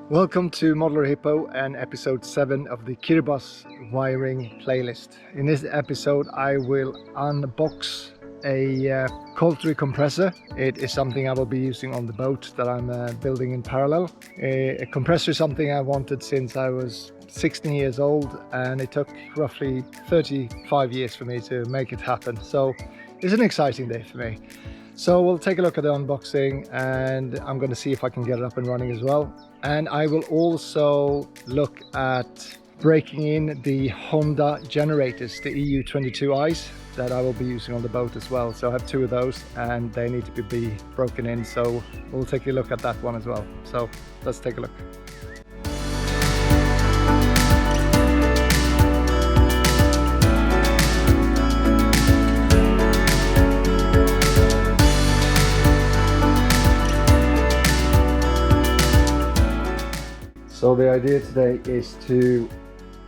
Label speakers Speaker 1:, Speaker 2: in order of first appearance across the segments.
Speaker 1: Welcome to Modular Hippo and episode 7 of the 𝐃𝐨𝐴 wiring playlist. In this episode I will unbox a Coltri compressor. It is something I will be using on the boat that I'm building in parallel. A compressor is something I wanted since I was 16 years old, and it took roughly 35 years for me to make it happen. So it's an exciting day for me. So we'll take a look at the unboxing, and I'm going to see if I can get it up and running as well. And I will also look at breaking in the Honda generators, the EU22i's, that I will be using on the boat as well. So I have 2 of those and they need to be broken in. So we'll take a look at that one as well. So let's take a look. So the idea today is to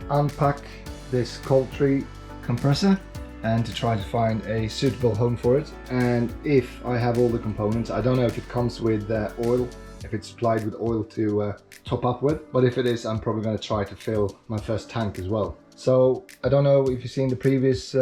Speaker 1: unpack this Coltri compressor and to try to find a suitable home for it. And if I have all the components, I don't know if it comes with oil, if it's supplied with oil to top up with, but if it is, I'm probably going to try to fill my first tank as well. So I don't know if you've seen the previous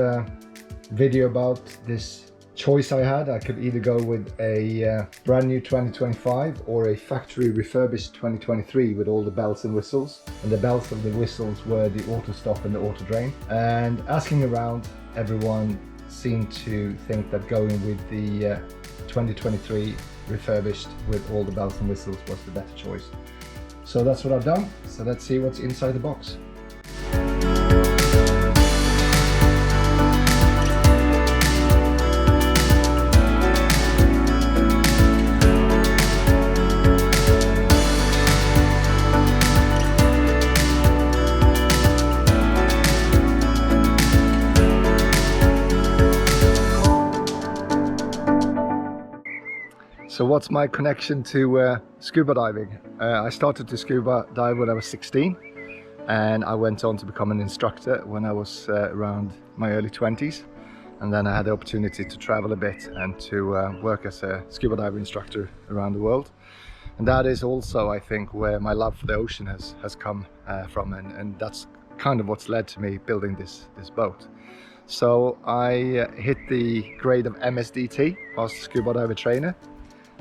Speaker 1: video about this choice I had. I could either go with a brand new 2025 or a factory refurbished 2023 with all the bells and whistles. And the bells and the whistles were the auto stop and the auto drain. And asking around, everyone seemed to think that going with the 2023 refurbished with all the bells and whistles was the better choice. So that's what I've done. So let's see what's inside the box. So what's my connection to scuba diving? I started to scuba dive when I was 16, and I went on to become an instructor when I was around my early 20s. And then I had the opportunity to travel a bit and to work as a scuba dive instructor around the world. And that is also, I think, where my love for the ocean has come from, and that's kind of what's led to me building this boat. So I hit the grade of MSDT, Master Scuba Diver Trainer.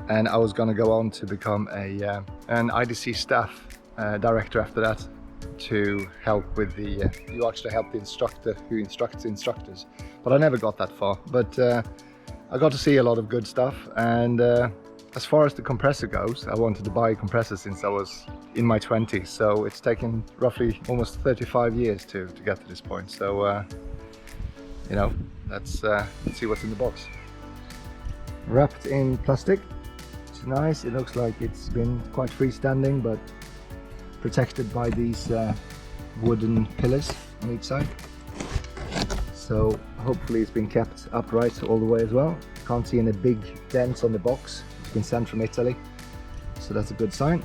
Speaker 1: And I was going to go on to become an IDC staff director after that, to help with the, you actually help the instructor who instructs instructors. But I never got that far. But I got to see a lot of good stuff. And as far as the compressor goes, I wanted to buy a compressor since I was in my 20s. So it's taken roughly almost 35 years to get to this point. So, you know, let's see what's in the box. Wrapped in plastic. Nice. It looks like it's been quite freestanding, but protected by these wooden pillars on each side. So hopefully it's been kept upright all the way as well. Can't see any big dents on the box. It's been sent from Italy, so that's a good sign.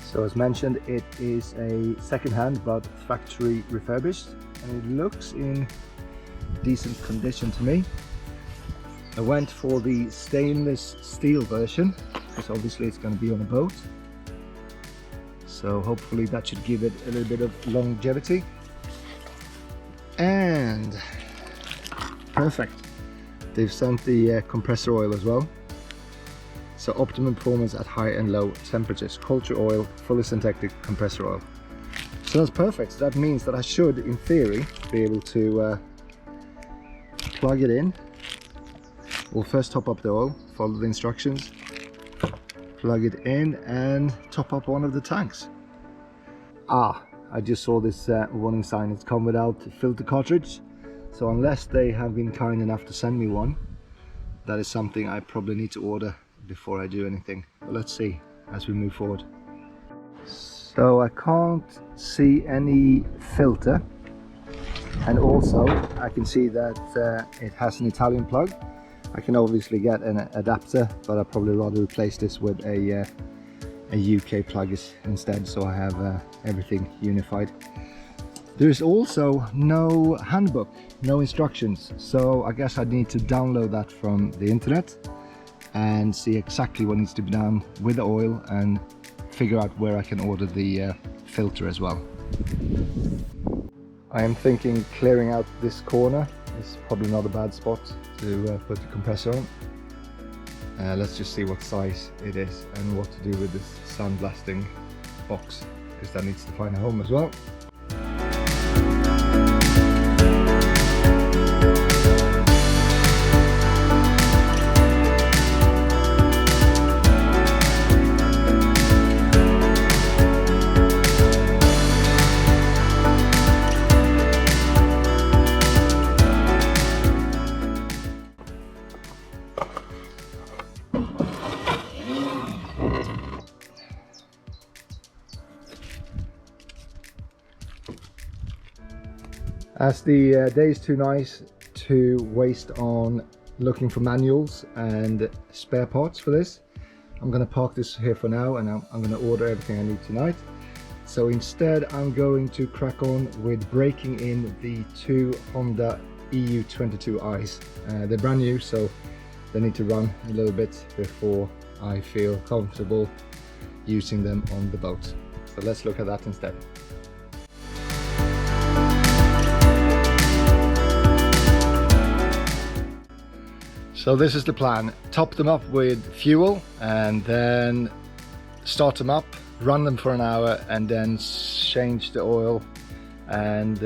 Speaker 1: So as mentioned, it is a second-hand but factory refurbished, and it looks in decent condition to me. I went for the stainless steel version because obviously it's going to be on a boat, so hopefully that should give it a little bit of longevity. And perfect, they've sent the compressor oil as well. So optimum performance at high and low temperatures. Coltri oil, fully synthetic compressor oil. So that's perfect. So that means that I should, in theory, be able to plug it in. We'll first top up the oil, follow the instructions, plug it in and top up one of the tanks. I just saw this warning sign. It's come without filter cartridge. So unless they have been kind enough to send me one, that is something I probably need to order before I do anything. But let's see as we move forward. So I can't see any filter, and also I can see that it has an Italian plug. I can obviously get an adapter, but I'd probably rather replace this with a UK plug instead, so I have everything unified. There is also no handbook, no instructions, so I guess I need to download that from the internet and see exactly what needs to be done with the oil and figure out where I can order the filter as well. I am thinking clearing out this corner is probably not a bad spot to put the compressor on. Let's just see what size it is and what to do with this sandblasting box, because that needs to find a home as well. As the day is too nice to waste on looking for manuals and spare parts for this, I'm going to park this here for now, and I'm going to order everything I need tonight. So instead I'm going to crack on with breaking in the two Honda EU22i's. They're brand new, so they need to run a little bit before I feel comfortable using them on the boat. So let's look at that instead. So this is the plan: top them up with fuel and then start them up, run them for an hour, and then change the oil, and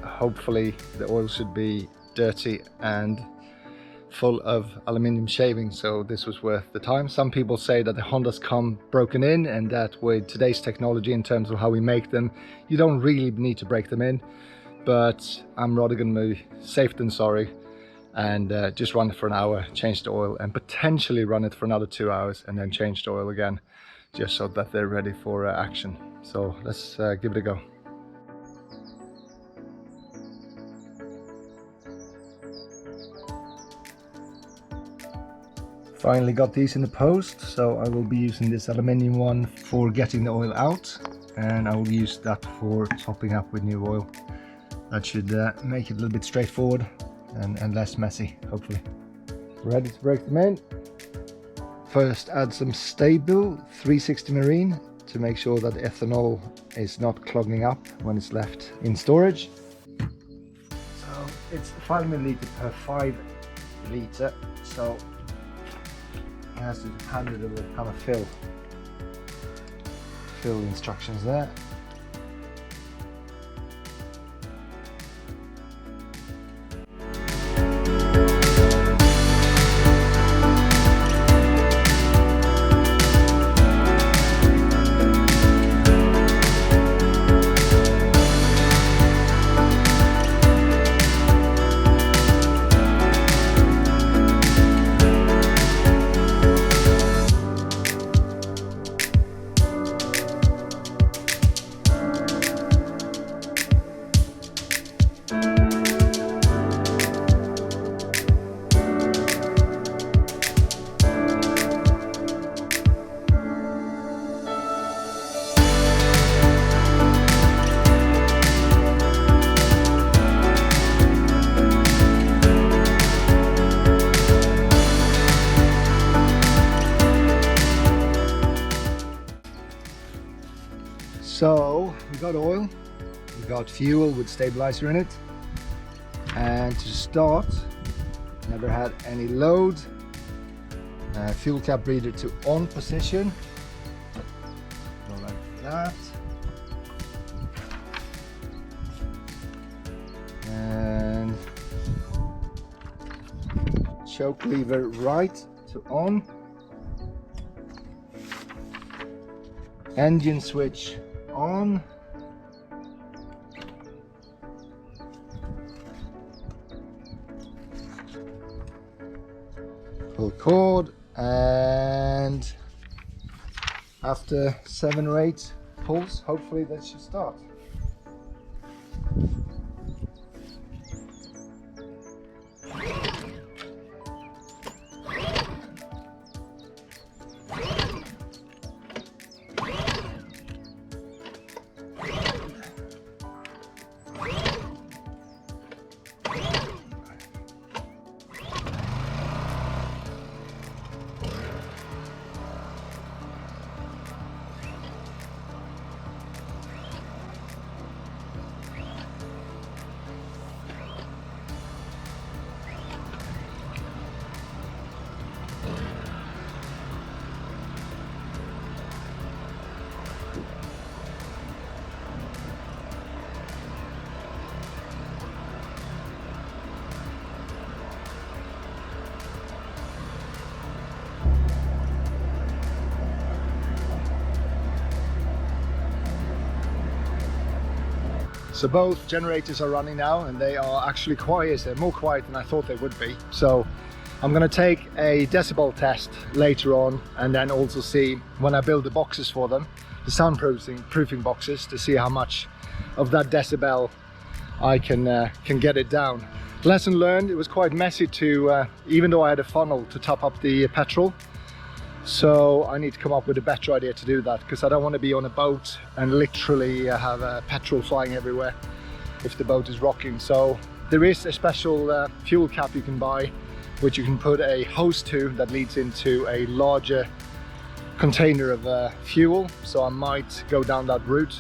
Speaker 1: hopefully the oil should be dirty and full of aluminium shaving, so this was worth the time. Some people say that the Hondas come broken in, and that with today's technology in terms of how we make them, you don't really need to break them in, but I'm rather going to be safe than sorry and just run it for an hour, change the oil, and potentially run it for another 2 hours and then change the oil again, just so that they're ready for action. So let's give it a go. Finally got these in the post, so I will be using this aluminium one for getting the oil out, and I will use that for topping up with new oil. That should make it a little bit straightforward and less messy, hopefully. Ready to break them in. First add some stable 360 marine to make sure that the ethanol is not clogging up when it's left in storage. So it's 5 milliliter per 5 liter, so it has to handle it with kind of fill instructions there. So we got oil, we got fuel with stabilizer in it, and to start, never had any load. Fuel cap breather to on position, go like that, and choke lever right to on, engine switch on, little cord, and after 7 or 8 pulls, hopefully that should start. So both generators are running now, and they are actually quiet. They're more quiet than I thought they would be. So I'm going to take a decibel test later on, and then also see when I build the boxes for them, the soundproofing boxes, to see how much of that decibel I can get it down. Lesson learned, it was quite messy to, even though I had a funnel to top up the petrol. So I need to come up with a better idea to do that, because I don't want to be on a boat and literally have petrol flying everywhere if the boat is rocking. So there is a special fuel cap you can buy, which you can put a hose to that leads into a larger container of fuel. So I might go down that route.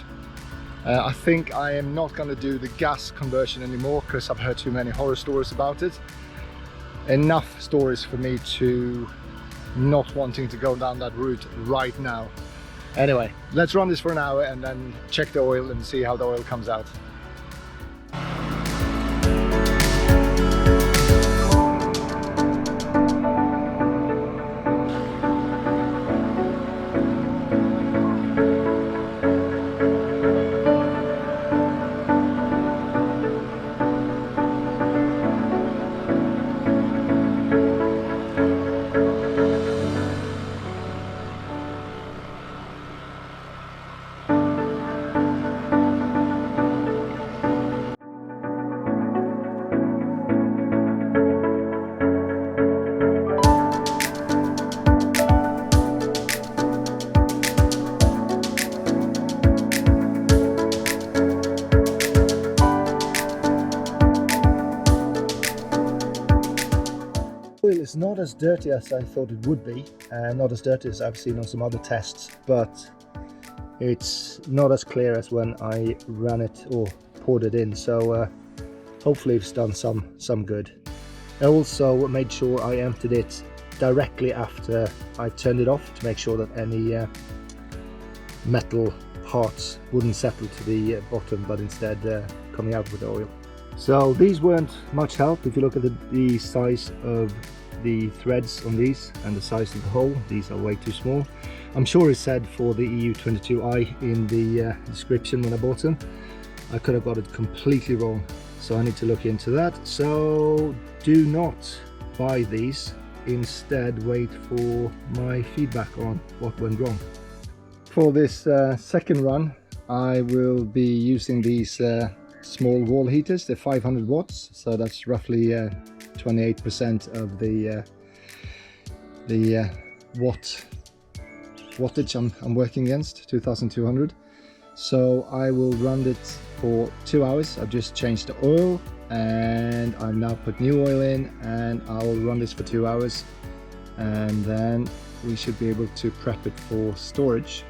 Speaker 1: I think I am not going to do the gas conversion anymore, because I've heard too many horror stories about it. Enough stories for me to not wanting to go down that route right now. Anyway, let's run this for an hour and then check the oil and see how the oil comes out. It's not as dirty as I thought it would be, and not as dirty as I've seen on some other tests, but it's not as clear as when I ran it or poured it in. So hopefully it's done some good. I also made sure I emptied it directly after I turned it off to make sure that any metal parts wouldn't settle to the bottom, but instead coming out with the oil. So these weren't much help. If you look at the size of the threads on these and the size of the hole, these are way too small. I'm sure it said for the EU22i in the description when I bought them. I could have got it completely wrong, so I need to look into that. So do not buy these, instead wait for my feedback on what went wrong. For this second run, I will be using these small wall heaters. They're 500 watts, so that's roughly 28% of the wattage I'm working against, 2200. So I will run it for 2 hours. I've just changed the oil and I've now put new oil in, and I'll run this for 2 hours, and then we should be able to prep it for storage.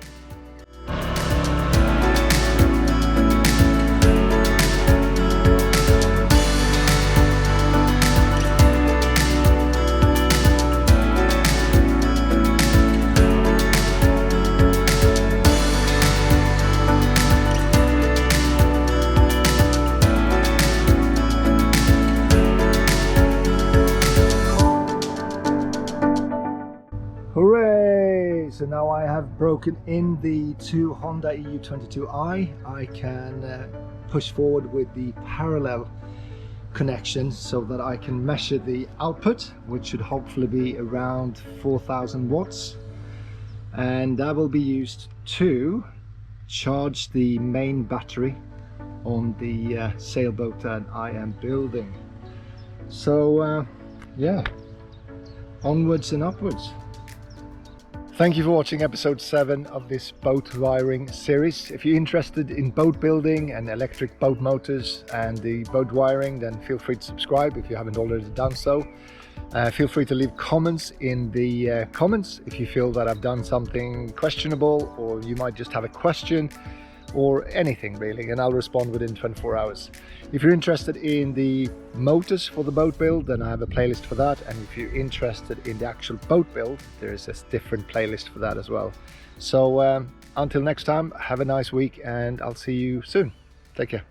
Speaker 1: Hooray! So now I have broken in the two Honda EU22i. I can push forward with the parallel connection so that I can measure the output, which should hopefully be around 4000 watts, and that will be used to charge the main battery on the sailboat that I am building. So yeah, onwards and upwards. Thank you for watching episode 7 of this boat wiring series. If you're interested in boat building and electric boat motors and the boat wiring, then feel free to subscribe if you haven't already done so. Feel free to leave comments in the comments if you feel that I've done something questionable, or you might just have a question or anything really, and I'll respond within 24 hours. If you're interested in the motors for the boat build, then I have a playlist for that, and if you're interested in the actual boat build, there is a different playlist for that as well. So until next time, have a nice week, and I'll see you soon. Take care.